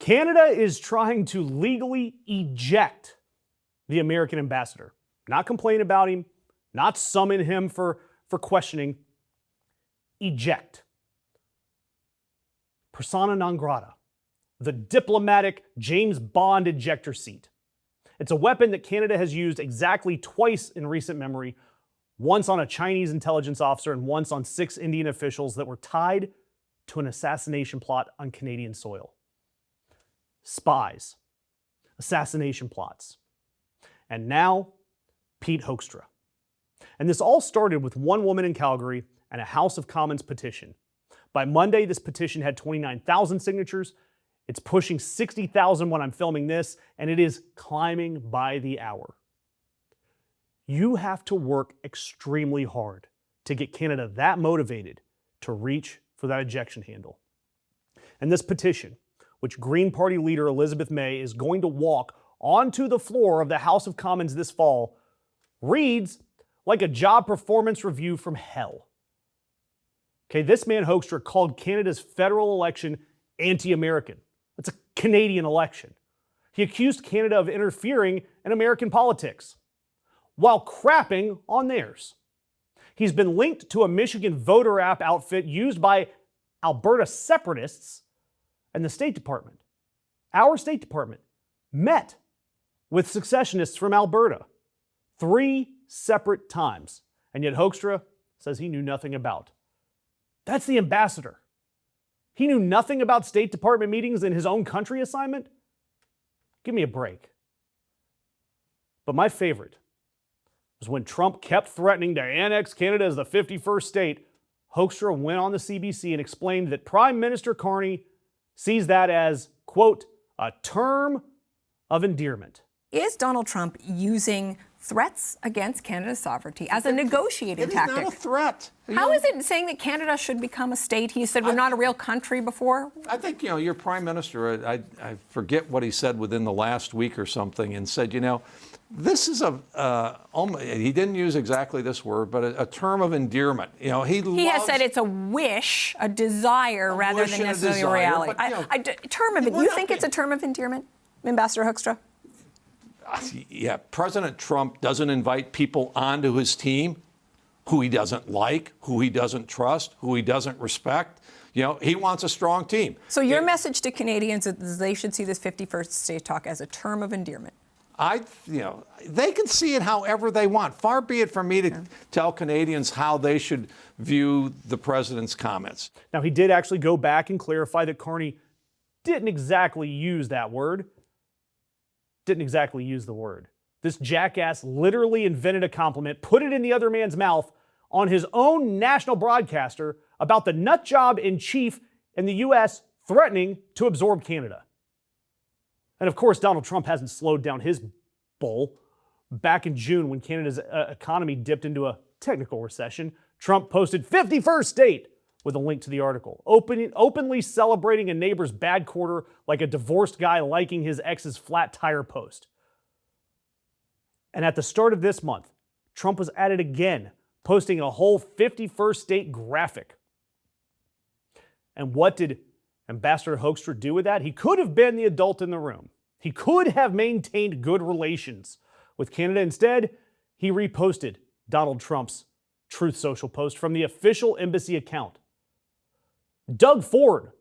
Canada is trying to legally eject the American ambassador. Not complain about him, not summon him for questioning. Eject. Persona non grata. The diplomatic James Bond ejector seat. It's a weapon that Canada has used exactly twice in recent memory, once on a Chinese intelligence officer and once on 6 Indian officials that were tied to an assassination plot on Canadian soil. Spies, assassination plots, and now Pete Hoekstra. And this all started with one woman in Calgary and a House of Commons petition. By Monday, this petition had 29,000 signatures. It's pushing 60,000 when I'm filming this, and it is climbing by the hour. You have to work extremely hard to get Canada that motivated to reach for that ejection handle. And this petition, which Green Party leader Elizabeth May is going to walk onto the floor of the House of Commons this fall, reads like a job performance review from hell. Okay, this man Hoekstra called Canada's federal election anti-American. It's a Canadian election. He accused Canada of interfering in American politics while crapping on theirs. He's been linked to a Michigan voter app outfit used by Alberta separatists, and the State Department, our State Department, met with secessionists from Alberta 3 separate times, and yet Hoekstra says he knew nothing about. That's the ambassador. He knew nothing about State Department meetings in his own country assignment? Give me a break. But my favorite was when Trump kept threatening to annex Canada as the 51st state. Hoekstra went on the CBC and explained that Prime Minister Carney sees that as, quote, a term of endearment. Is Donald Trump using threats against Canada's sovereignty as a negotiating tactic? It is not a threat. How is it saying that Canada should become a state? He said we're not a real country before. I think, your prime minister, I forget what he said within the last week or something, and said, this is he didn't use exactly this word, but a term of endearment. He has said it's a wish, a desire, rather than necessarily a reality. You think it's a term of endearment, Ambassador Hoekstra? Yeah, President Trump doesn't invite people onto his team who he doesn't like, who he doesn't trust, who he doesn't respect. He wants a strong team. So your message to Canadians is they should see this 51st state talk as a term of endearment. They can see it however they want. Far be it from me to tell Canadians how they should view the president's comments. Now, he did actually go back and clarify that Carney didn't exactly use that word. Didn't exactly use the word. This jackass literally invented a compliment, put it in the other man's mouth on his own national broadcaster about the nut job in chief in the U.S. threatening to absorb Canada. And of course, Donald Trump hasn't slowed down his bull. Back in June, when Canada's economy dipped into a technical recession, Trump posted 51st state with a link to the article, openly celebrating a neighbor's bad quarter like a divorced guy liking his ex's flat tire post. And at the start of this month, Trump was at it again, posting a whole 51st state graphic. And what did Ambassador Hoekstra do with that? He could have been the adult in the room. He could have maintained good relations with Canada. Instead, he reposted Donald Trump's Truth Social post from the official embassy account. Doug Ford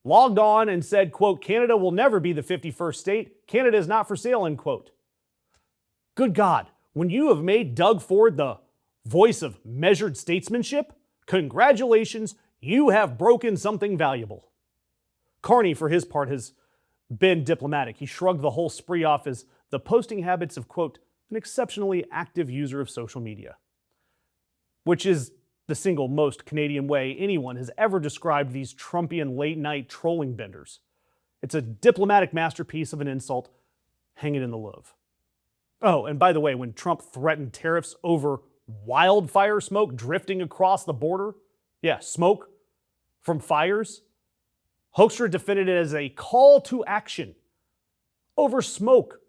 logged on and said, quote, Canada will never be the 51st state. Canada is not for sale, end quote. Good God, when you have made Doug Ford the voice of measured statesmanship, congratulations, you have broken something valuable. Carney, for his part, has been diplomatic. He shrugged the whole spree off as the posting habits of, quote, an exceptionally active user of social media, which is the single most Canadian way anyone has ever described these Trumpian late-night trolling benders. It's a diplomatic masterpiece of an insult. Hang it in the Louvre. Oh, and by the way, when Trump threatened tariffs over wildfire smoke drifting across the border, smoke from fires, Hoekstra defended it as a call to action over smoke.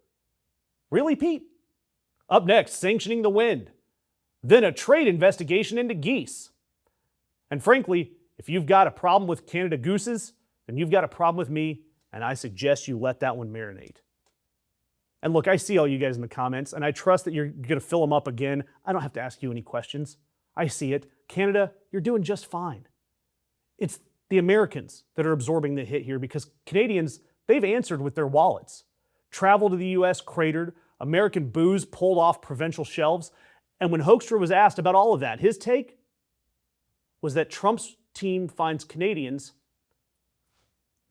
Really, Pete? Up next, sanctioning the wind. Then a trade investigation into geese. And frankly, if you've got a problem with Canada gooses, then you've got a problem with me And I suggest you let that one marinate. And look, I see all you guys in the comments, and I trust that you're going to fill them up again. I don't have to ask you any questions. I see it. Canada, you're doing just fine. It's the Americans that are absorbing the hit here because Canadians, they've answered with their wallets. Travel to the US cratered, American booze pulled off provincial shelves, and when Hoekstra was asked about all of that, his take was that Trump's team finds Canadians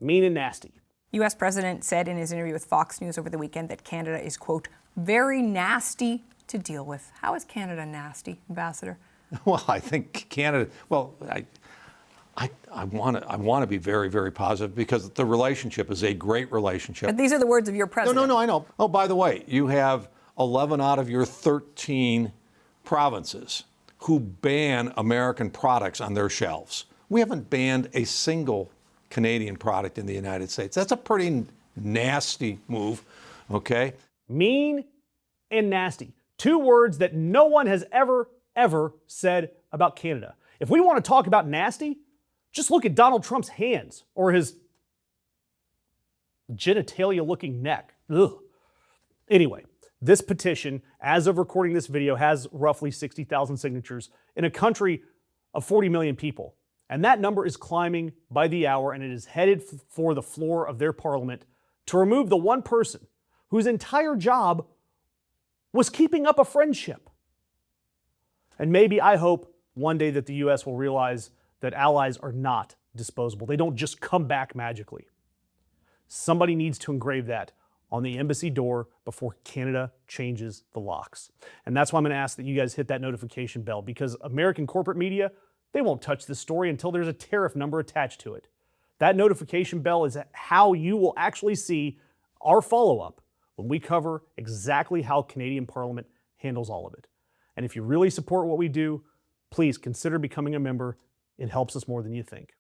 mean and nasty. U.S. President said in his interview with Fox News over the weekend that Canada is, quote, very nasty to deal with. How is Canada nasty, Ambassador? Well, I think Canada, well, I want to be very, very positive because the relationship is a great relationship. But these are the words of your president. No, I know. Oh, by the way, you have 11 out of your 13 provinces who ban American products on their shelves. We haven't banned a single Canadian product in the United States. That's a pretty nasty move, okay? Mean and nasty. Two words that no one has ever said about Canada. If we want to talk about nasty, just look at Donald Trump's hands or his genitalia-looking neck. Ugh. Anyway, this petition, as of recording this video, has roughly 60,000 signatures in a country of 40 million people. And that number is climbing by the hour, and it is headed for the floor of their parliament to remove the one person whose entire job was keeping up a friendship. And maybe, I hope, one day that the U.S. will realize that allies are not disposable. They don't just come back magically. Somebody needs to engrave that on the embassy door before Canada changes the locks. And that's why I'm going to ask that you guys hit that notification bell, because American corporate media, they won't touch this story until there's a tariff number attached to it. That notification bell is how you will actually see our follow-up when we cover exactly how Canadian Parliament handles all of it. And if you really support what we do, please consider becoming a member. It helps us more than you think.